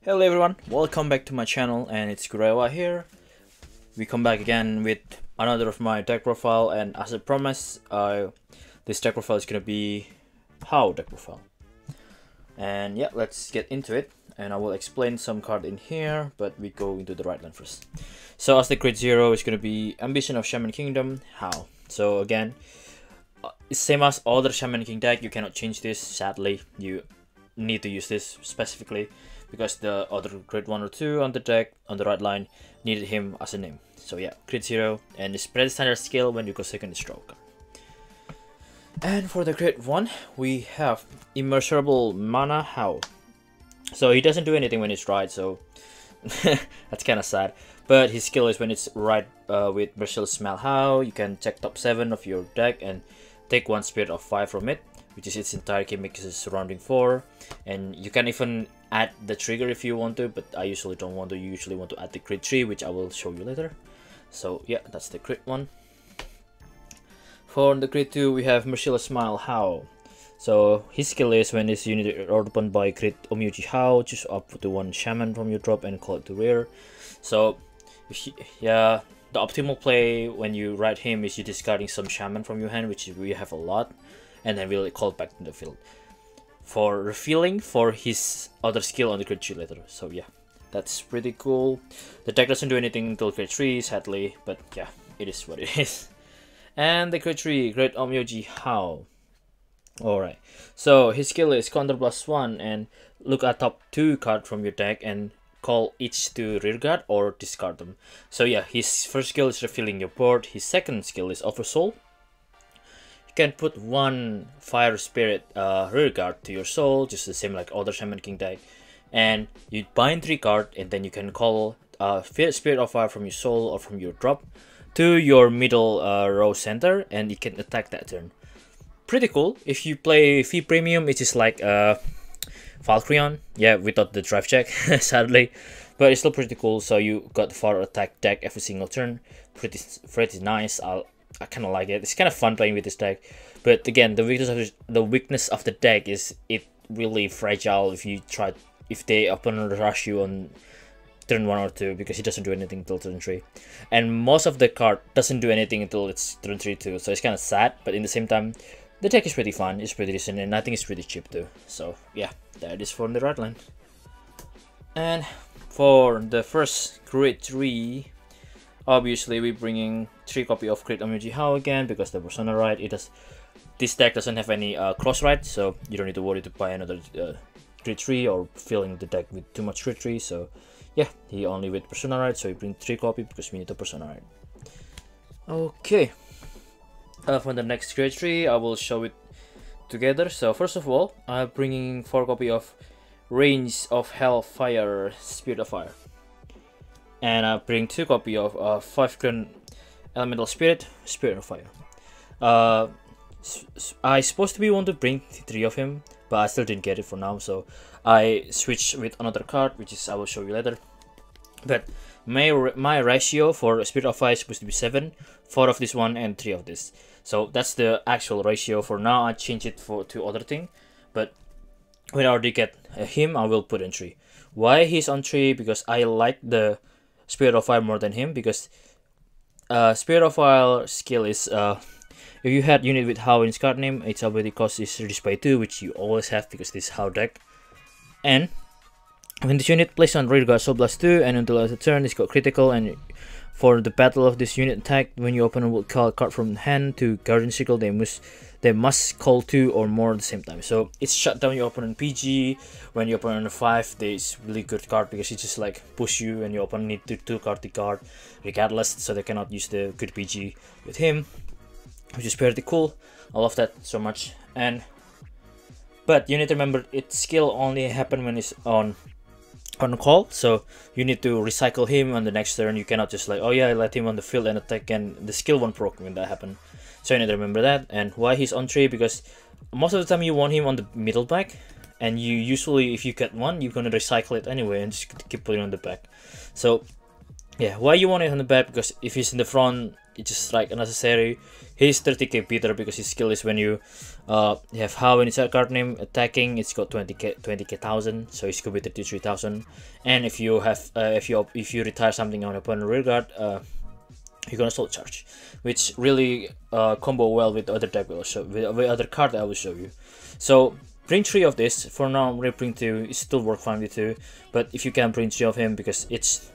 Hello everyone, welcome back to my channel, and it's Gurewa here. We come back again with another of my deck profile, and as I promised, this deck profile is gonna be Hao deck profile. And yeah, let's get into it, and I will explain some card in here, but we go into the right line first. So as the crit 0 is gonna be Ambition of Shaman Kingdom, Hao. So again, it's same as other Shaman King deck, you cannot change this, sadly. You need to use this specifically because the other crit 1 or 2 on the deck on the right line needed him as a name. So yeah, crit 0, and it's pretty standard skill when you go second stroke. And for the crit 1, we have Immeasurable Mana Hao. So he doesn't do anything when it's right, so that's kind of sad. But his skill is when it's right with Merciless Smell Hao, you can check top 7 of your deck and take 1 Spirit of 5 from it, which is its entire gimmick is surrounding 4, and you can even add the trigger if you want to, but I usually don't want to. You usually want to add the crit 3, which I will show you later. So yeah, that's the crit 1. For the crit 2, we have Merciless Smile Hao. So his skill is when this unit is opened by crit Omyuji Hao, choose up to 1 Shaman from your drop and call it to rear. So yeah, the optimal play when you ride him is you discarding some Shaman from your hand, which we have a lot, and then we'll call it back to the field for refilling for his other skill on the crit 3 later. So yeah, that's pretty cool. The deck doesn't do anything until crit 3, sadly, but yeah, it is what it is. And the crit 3, Great Omyoji Hao. Alright, so his skill is counter +1, and look at top 2 card from your deck and call each to rearguard or discard them. So yeah, his first skill is refilling your board. His second skill is Oversoul. You can put 1 Fire Spirit rearguard to your soul, just the same like other Shaman King deck, and you bind 3 cards, and then you can call Spirit of Fire from your soul or from your drop to your middle row center, and you can attack that turn. Pretty cool. If you play Fee Premium, it is like Valkyrion, yeah, without the drive check, sadly, but it's still pretty cool. So you got the far attack deck every single turn, pretty nice. I kind of like it. It's kind of fun playing with this deck, but again, the weakness of the deck is it really fragile if they opponent rush you on turn 1 or 2, because he doesn't do anything until turn 3, and most of the card doesn't do anything until it's turn 3 too. So it's kind of sad, but in the same time, the deck is pretty fun, it's pretty decent, and I think it's pretty cheap too. So yeah, that is for the right line. And for the first crit 3, obviously we're bringing 3 copy of crit Omyuji Hao again, because the persona right, this deck doesn't have any cross right, so you don't need to worry to buy another crit 3 or filling the deck with too much crit 3. So yeah, he only with persona right, so we bring 3 copy because we need the persona right. Okay. For the next crit 3, I will show it together. So first of all, I'm bringing 4 copy of Range of Hellfire, Spirit of Fire, and I bring 2 copy of 5 Grand Elemental Spirit, Spirit of Fire. I supposed to be want to bring 3 of him, but I still didn't get it for now, so I switched with another card, which is I will show you later. But my ratio for Spirit of Fire is supposed to be 7, 4 of this one and 3 of this. So that's the actual ratio for now. I change it to other thing, but when I already get him, I will put in 3. Why he's on 3? Because I like the Spirit of Fire more than him, because Spirit of Fire skill is if you had unit with Hao in its card name, its ability cost is reduced by 2, which you always have because this is Hao deck. And when this unit placed on rearguard, so +2, and until the turn it's got critical, and for the battle of this unit attack, when your opponent will call a card from hand to Guardian Circle, they must call 2 or more at the same time. So it's shut down your opponent PG. When your opponent 5, it's really good card because it just like push you, and your opponent need to 2 card the card regardless, so they cannot use the good PG with him, which is pretty cool. I love that so much. But you need to remember, its skill only happen when it's on call, so you need to recycle him on the next turn. You cannot just like, oh yeah, let him on the field and attack, and the skill won't proc when that happen. So you need to remember that. And why he's on 3, because most of the time you want him on the middle back, and you usually, if you get 1, you're gonna recycle it anyway and just keep putting on the back. So yeah, why you want it on the back? Because if he's in the front, it's just like unnecessary. He's 30k beater because his skill is when you have Hao in its card name attacking, it's got 20k thousand, so it's could be 33,000. And if you have if you retire something on opponent rear guard, you're gonna soul charge, which really combo well with the other deck will show, with other card that I will show you. So bring 3 of this. For now, I'm gonna bring 2. It still work fine with 2, but if you can bring 3 of him because it's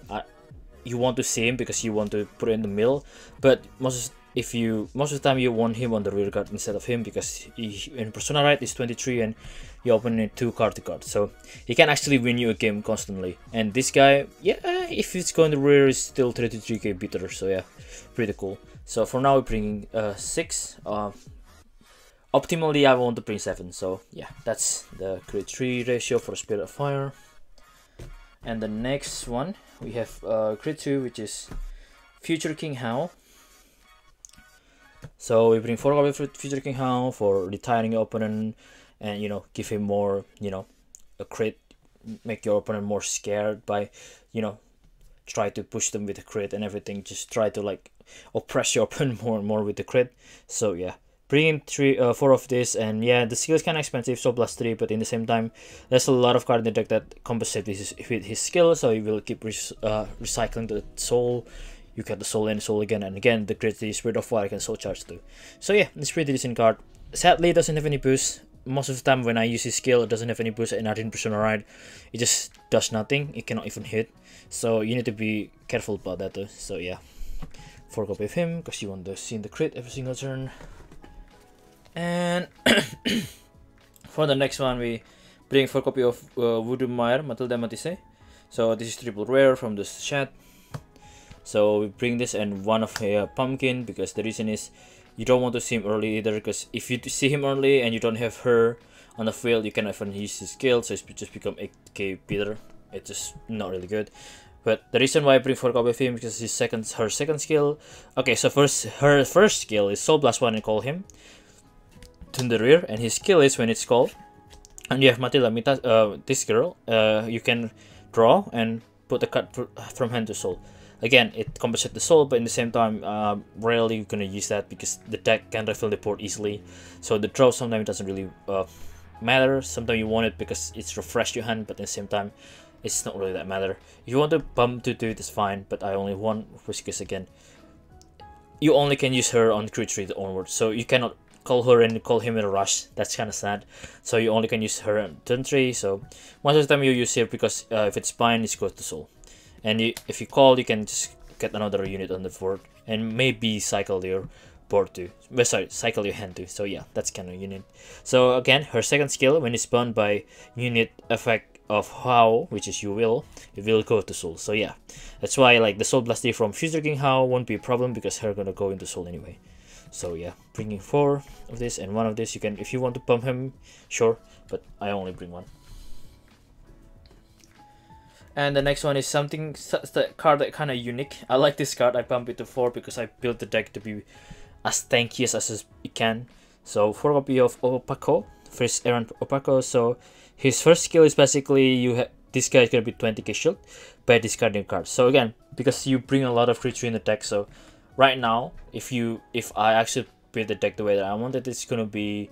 you want to see him because you want to put it in the middle, but most of the time you want him on the rear guard instead of him because in Persona right is 23 and you open it 2 card to card, so he can actually win you a game constantly. And this guy, yeah, if it's going to rear, is still 33k beater, so yeah, pretty cool. So for now we're bringing 6. Optimally I want to bring 7, so yeah, that's the crit 3 ratio for Spirit of Fire. And the next one we have crit 2, which is Future King Hao. So we bring 4 copies for Future King Hao for retiring your opponent, and you know, give him more, you know, a crit, make your opponent more scared by, you know, try to push them with a crit and everything. Just try to like oppress your opponent more and more with the crit. So yeah, bring in 4 of this, and yeah, the skill is kind of expensive, so +3, but in the same time, there's a lot of cards in the deck that compensate with his skill, so he will keep recycling the soul. You get the soul and soul again and again. The crit, the Spirit of Fire can soul charge too. So yeah, it's pretty decent card. Sadly, it doesn't have any boost. Most of the time when I use his skill, it doesn't have any boost, and I didn't Persona Ride, it just does nothing. It cannot even hit. So you need to be careful about that too. So yeah, 4 copy of him because you want to see the crit every single turn. And for the next one, we bring 4 copy of Voodoo Meyer Matilda Matisse. So this is triple rare from the chat. So we bring this and 1 of a pumpkin because the reason is you don't want to see him early either, because if you see him early and you don't have her on the field, you cannot even use his skill, so it's just become 8k beater. It's just not really good. But the reason why I bring 4 copy of him because her second skill. Okay, so her first skill is Soul Blast 1 and call him to the rear, and his skill is when it's called and you have Matilda, this girl, you can draw and put the card from hand to soul. Again, it compensates the soul, but in the same time, rarely you're gonna use that because the deck can refill the port easily. So the draw sometimes doesn't really matter. Sometimes you want it because it's refreshed your hand, but at the same time, it's not really that matter. If you want to bump to do it, it's fine, but I only want because again, you only can use her on crit 3 onward, so you cannot call her and call him in a rush. That's kind of sad. So you only can use her on turn 3. So most of the time you use her because if it's bind, it goes to soul. And if you call, you can just get another unit on the board and maybe cycle your board too. Sorry, cycle your hand too. So yeah, that's kind of unit. So again, her second skill, when it's bound by unit effect of Hao, which is you will, it will go to soul. So yeah, that's why like the soul blasty from Future King Hao won't be a problem because her gonna go into soul anyway. So yeah, bringing 4 of this and 1 of this. You can, if you want to pump him, sure, but I only bring 1. And the next one is something, the card that kind of unique. I like this card. I pump it to 4 because I built the deck to be as tanky as it can. So 4 copy of Opaco, first errand Opaco. So his first skill is basically this guy is gonna be 20k shield by discarding cards. So again, because you bring a lot of creature in the deck, so right now if I actually build the deck the way that I wanted, it's gonna be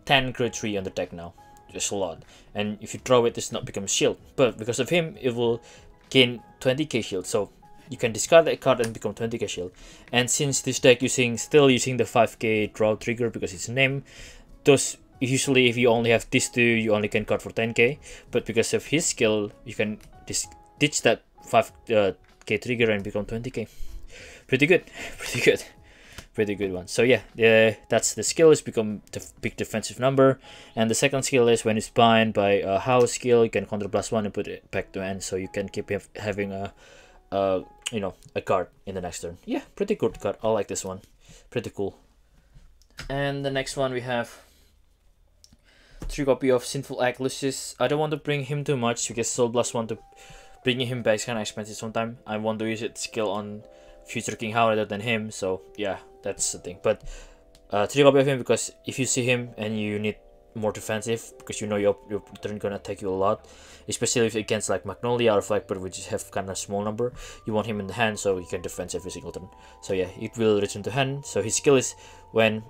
10 creature on the deck now. Just a lot, and if you draw it, it's not become shield, but because of him it will gain 20k shield, so you can discard that card and become 20k shield. And since this deck still using the 5k draw trigger because it's named, those usually if you only have these 2 you only can cut for 10k, but because of his skill you can ditch that 5k trigger and become 20k. Pretty good. Pretty good one. So yeah, that's the skill is become the big defensive number, and the second skill is when it's bind by a Hao skill, you can counter +1 and put it back to end, so you can keep having a card in the next turn. Yeah, pretty good card. I like this one. Pretty cool. And the next one we have 3 copy of Sinful Act Lucius. I don't want to bring him too much because Soul Blast 1 to bringing him back is kind of expensive sometimes. I want to use it skill on Future King Hao rather than him, so yeah, that's the thing. But 3 copy of him because if you see him and you need more defensive, because you know your turn gonna attack you a lot, especially if against like Magnolia or Flagpert, which have kind of small number. You want him in the hand so he can defend every single turn. So yeah, it will return to hand. So his skill is when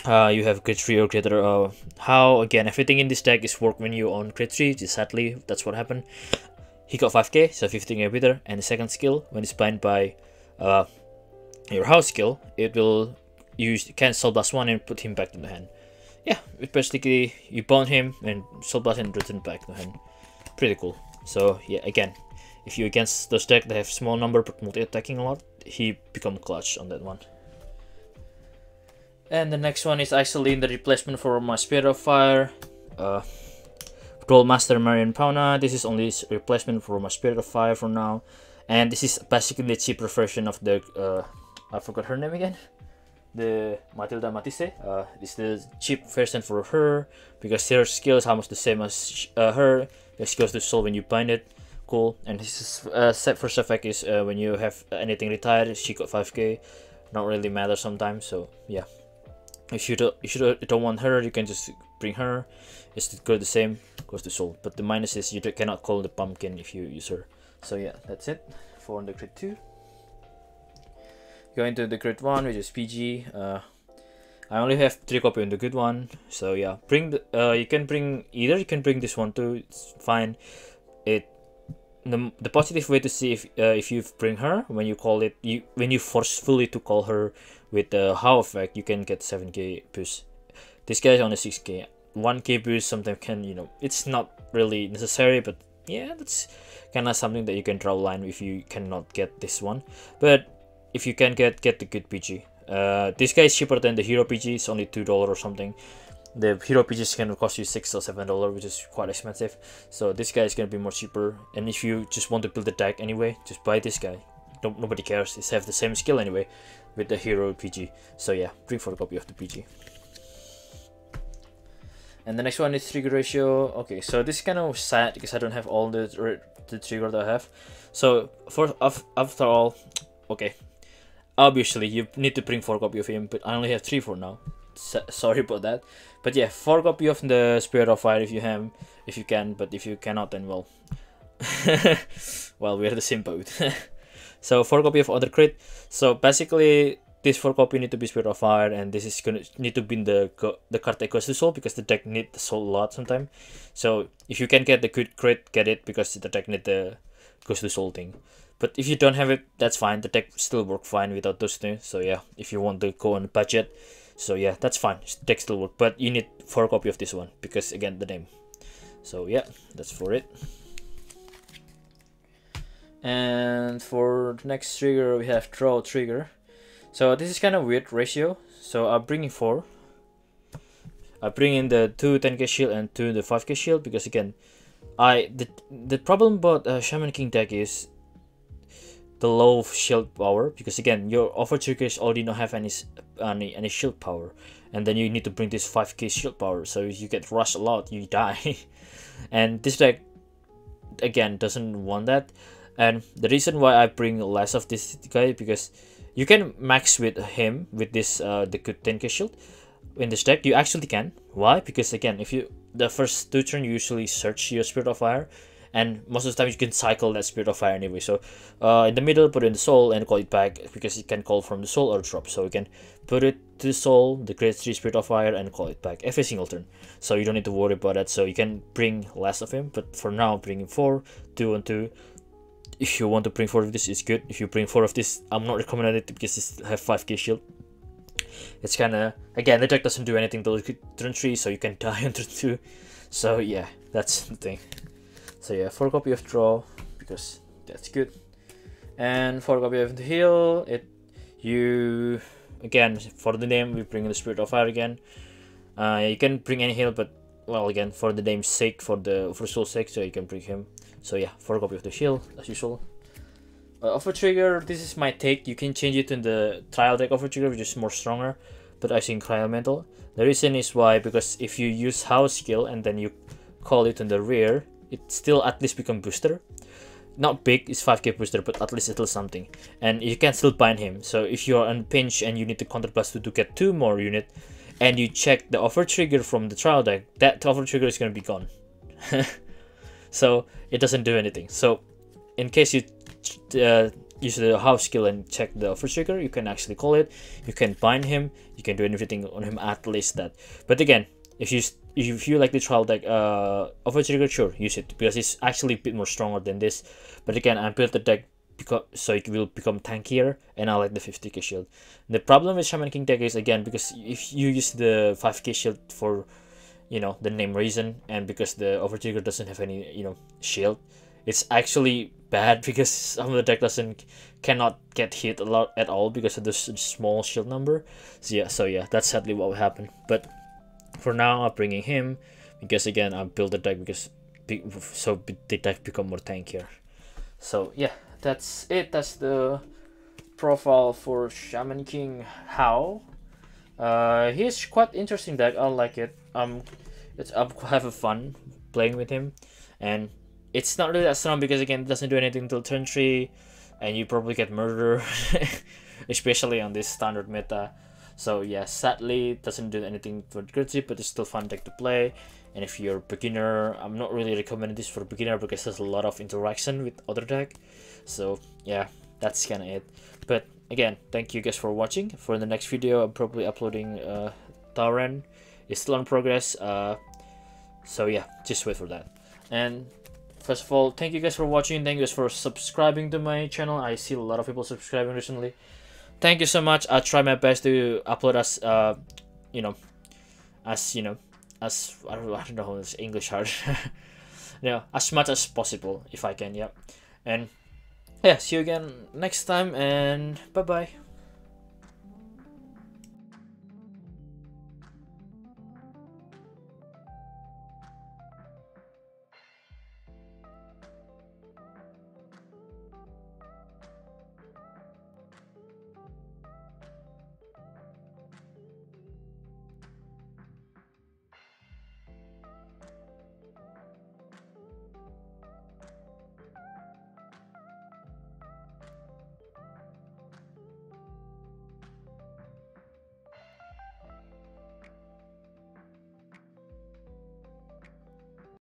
you have grade 3 or greater. How, again, everything in this deck is work when you on grade 3. Just sadly, that's what happened. He got 5k, so 15k better. And the second skill, when it's bind by your house skill, it will use cancel +1 and put him back to the hand. Yeah, it basically you bound him and soul blast and return back to hand. Pretty cool. So yeah, again, if you against those deck that have small number but multi-attacking a lot, he become clutch on that one. And the next one is actually the replacement for my Spirit of Fire, Patrol Master Marion Pauna. This is only replacement for my Spirit of Fire for now, and this is basically the cheaper version of the I forgot her name again. The Matilda Matisse. This is the cheap version for her because her skill is almost the same as her. Her skills to soul when you bind it. Cool. And this is set first effect is when you have anything retired. She got 5k. Not really matter sometimes. So yeah, if you don't want her, you can just bring her. It's good the same, goes to soul. But the minus is you cannot call the pumpkin if you use her. So yeah, that's it for the crit 2. Going to the grid 1, which is PG. I only have 3 copies in the good one, so yeah. Bring the you can bring this one too. It's fine. The positive way to see if you bring her when you call it when you forcefully to call her with the Hao effect, you can get 7k boost. This guy is only 6k. 1k boost sometimes can, you know, it's not really necessary, but yeah, that's kind of something that you can draw a line if you cannot get this one. But if you can get the good PG. This guy is cheaper than the hero PG. It's only $2 or something. The hero PG is gonna cost you $6 or $7, which is quite expensive. So this guy is gonna be more cheaper. And if you just want to build the deck anyway, just buy this guy. Nobody cares. It's have the same skill anyway with the hero PG. So yeah, bring for a copy of the PG. And the next one is trigger ratio. Okay, so this is kind of sad because I don't have all the trigger that I have. So after all, okay. Obviously, you need to bring 4 copies of him, but I only have 3 for now. Sorry about that. But yeah, 4 copies of the Spirit of Fire if you can. But if you cannot, then well, well, we're the same boat. So 4 copies of other crit. So basically, this 4 copies need to be Spirit of Fire, and this is gonna need to be in the card that goes to soul because the deck need the soul a lot sometimes. So if you can get the good crit, get it because the deck need the goes to soul thing. But if you don't have it, that's fine. The deck still work fine without those things. So yeah, if you want to go on budget, so yeah, that's fine. The deck still work, but you need 4 copies of this one because again the name. So yeah, that's for it. And for the next trigger, we have draw trigger. So this is kind of weird ratio. So I'm bringing 4. I bring in the 2 10k shield and 2 the 5k shield because again, the problem about Shaman King deck is the low shield power, because again your offer triggers already don't have any shield power, and then you need to bring this 5k shield power, so you get rushed a lot, you die. And this deck again doesn't want that, and the reason why I bring less of this guy because you can max with him with this the good 10k shield in this deck. You actually can. Why? Because again, if you the first 2 turns you usually search your Spirit of Fire, and most of the time you can cycle that Spirit of Fire anyway. So in the middle, put it in the soul and call it back because it can call from the soul or drop. So you can put it to the soul, the grade 3 Spirit of Fire, and call it back every single turn. So you don't need to worry about that. So you can bring less of him, but for now, bring 4, 2 and 2. If you want to bring 4 of this, it's good. If you bring 4 of this, I'm not recommending it because it have 5k shield. It's kind of, again, the deck doesn't do anything till turn 3, so you can die on turn 2. So yeah, that's the thing. So yeah, 4 copies of draw because that's good, and 4 copies of the heal. You again for the name we bring the Spirit of Fire again. You can bring any heal, but well again for the name's sake, for soul's sake, so you can bring him. So yeah, 4 copies of the heal as usual. Offer trigger. This is my take. You can change it in the trial deck offer trigger, which is more stronger, but I think trial mental. The reason is why because if you use house skill and then you call it in the rear, it still at least become booster. Not big, it's 5k booster, but at least it'll something. And you can still bind him. So if you're on pinch and you need to counterblast to get 2 more unit, and you check the offer trigger from the trial deck, that offer trigger is going to be gone. So it doesn't do anything. So in case you use the Hao skill and check the offer trigger, you can actually call it, you can bind him, you can do everything on him, at least that. But again, if you like the trial deck, offer trigger, sure, use it, because it's actually a bit more stronger than this. But again, I built the deck because so it will become tankier, and I like the 50k shield. The problem with Shaman King deck is, again, because if you use the 5k shield for, you know, the name reason, and because the offer trigger doesn't have any, you know, shield, it's actually bad, because some of the deck cannot get hit a lot at all because of the small shield number. So yeah, that's sadly what will happen. But for now, I'm bringing him because, again, I built the deck because so the deck become more tankier. So yeah, that's it. That's the profile for Shaman King Hao. He's quite interesting deck. I like it. I have a fun playing with him, and it's not really that strong because, again, it doesn't do anything until turn 3, and you probably get murder, especially on this standard meta. So yeah, sadly, it doesn't do anything for grid, but it's still fun deck to play. And if you're a beginner, I'm not really recommending this for a beginner because there's a lot of interaction with other deck. So yeah, that's kind of it. But again, thank you guys for watching. For the next video, I'm probably uploading Tauren. It's still in progress. So yeah, just wait for that. And first of all, thank you guys for watching. Thank you guys for subscribing to my channel. I see a lot of people subscribing recently. Thank you so much. I'll try my best to upload as as I don't know how this English hard. As much as possible if I can. Yeah. And yeah, see you again next time, and bye bye.